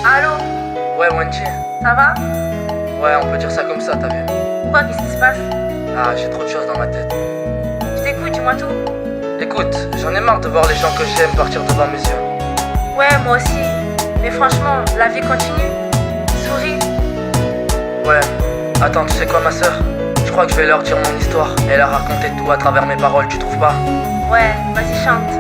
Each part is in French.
Allô, Ouais, Wendy. ça va? Ouais, on peut dire ça comme ça, t'as vu? Pourquoi? Qu'est-ce qui se passe? Ah, j'ai trop de choses dans ma tête. Je t'écoute, dis-moi tout. Écoute, j'en ai marre de voir les gens que j'aime partir devant mes yeux. Ouais, moi aussi. Mais franchement, la vie continue. Souris. Ouais. Attends, tu sais quoi, ma soeur? Je crois que je vais leur dire mon histoire et leur raconter tout à travers mes paroles, tu trouves pas? Ouais, vas-y, chante.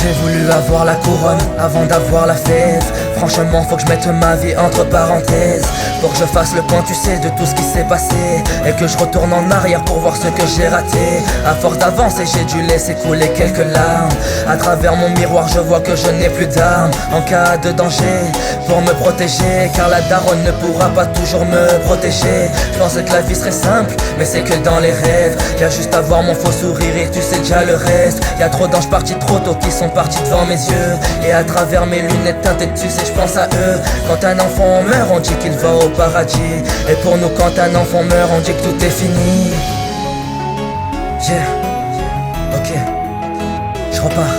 J'ai voulu avoir la couronne avant d'avoir la fête. Franchement faut que je mette ma vie entre parenthèses. Pour que je fasse le point, tu sais, de tout ce qui s'est passé. Et que je retourne en arrière pour voir ce que j'ai raté. À force d'avancer j'ai dû laisser couler quelques larmes. À travers mon miroir je vois que je n'ai plus d'armes. En cas de danger, pour me protéger. Car la daronne ne pourra pas toujours me protéger. Je pensais que la vie serait simple, mais c'est que dans les rêves. Y'a juste à voir mon faux sourire et tu sais déjà le reste. Y'a trop d'anges partis trop tôt qui sont partis devant mes yeux. Et à travers mes lunettes teintées, tu sais, je pense à eux. Quand un enfant meurt, on dit qu'il va au paradis. Et pour nous, quand un enfant meurt, on dit que tout est fini. Yeah, ok, je repars.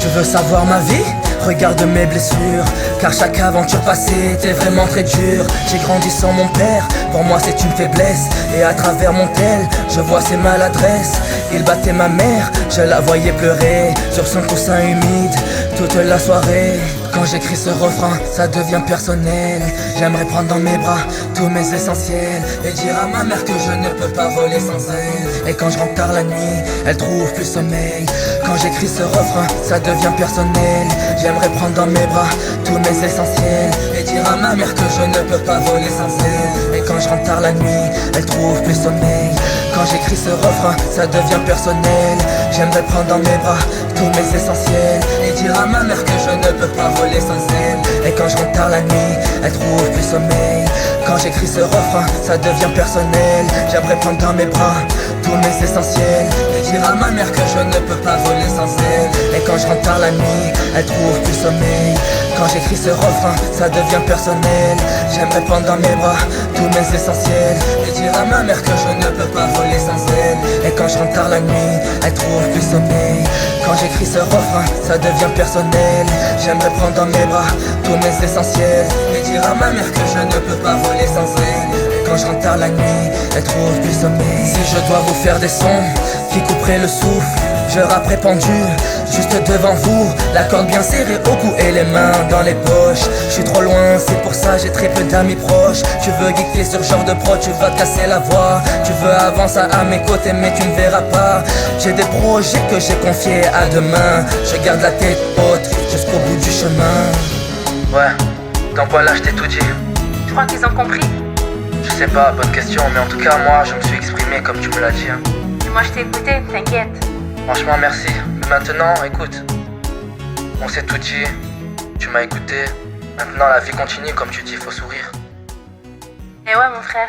Tu veux savoir ma vie? Regarde mes blessures, car chaque aventure passée était vraiment très dure. J'ai grandi sans mon père, pour moi c'est une faiblesse. Et à travers mon tel, je vois ses maladresses. Il battait ma mère, je la voyais pleurer sur son coussin humide toute la soirée. Quand j'écris ce refrain, ça devient personnel. J'aimerais prendre dans mes bras tous mes essentiels et dire à ma mère que je ne peux pas voler sans elle. Et quand je rentre tard la nuit, elle trouve plus sommeil. Quand j'écris ce refrain, ça devient personnel. J'aimerais prendre dans mes bras tous mes essentiels et dire à ma mère que je ne peux pas voler sans elle. Et quand je rentre tard la nuit, elle trouve plus sommeil. Quand j'écris ce refrain, ça devient personnel. J'aimerais prendre dans mes bras tous mes essentiels et dire à ma mère que je ne peux pas voler sans elle. Et quand je rentre tard la nuit, elle trouve plus sommeil. Quand j'écris ce refrain, ça devient personnel. J'aimerais prendre dans mes bras tous mes essentiels et dire à ma mère que je ne peux pas voler sans elle. Et quand je rentre tard la nuit, elle trouve plus sommeil. Quand j'écris ce refrain, ça devient personnel. J'aimerais prendre dans mes bras tous mes essentiels et dire à ma mère que je ne peux pas voler sans elle. Et quand je rentre tard la nuit, elle trouve plus sommeil. Quand j'écris ce refrain, ça devient personnel. J'aimerais prendre dans mes bras tous mes essentiels et dire à ma mère que je ne peux pas voler sans elle. Et quand je rentre tard la nuit, elle trouve plus sommeil. Si je dois vous faire des sons qui couperaient le souffle, je rapperai pendu juste devant vous, la corde bien serrée au cou et les mains dans les poches. Je suis trop loin, c'est pour ça j'ai très peu d'amis proches. Tu veux geeker sur genre de pro, tu vas te casser la voix. Tu veux avancer à mes côtés mais tu ne verras pas. J'ai des projets que j'ai confiés à demain. Je garde la tête haute jusqu'au bout du chemin. Ouais, donc voilà, je t'ai tout dit. Tu crois qu'ils ont compris? Je sais pas, bonne question, mais en tout cas, moi, je me suis exprimé comme tu me l'as dit. Hein. Moi, je t'ai écouté, t'inquiète. Franchement, merci. Mais maintenant, écoute, on s'est tout dit, tu m'as écouté. Maintenant, la vie continue, comme tu dis, faut sourire. Et ouais, mon frère.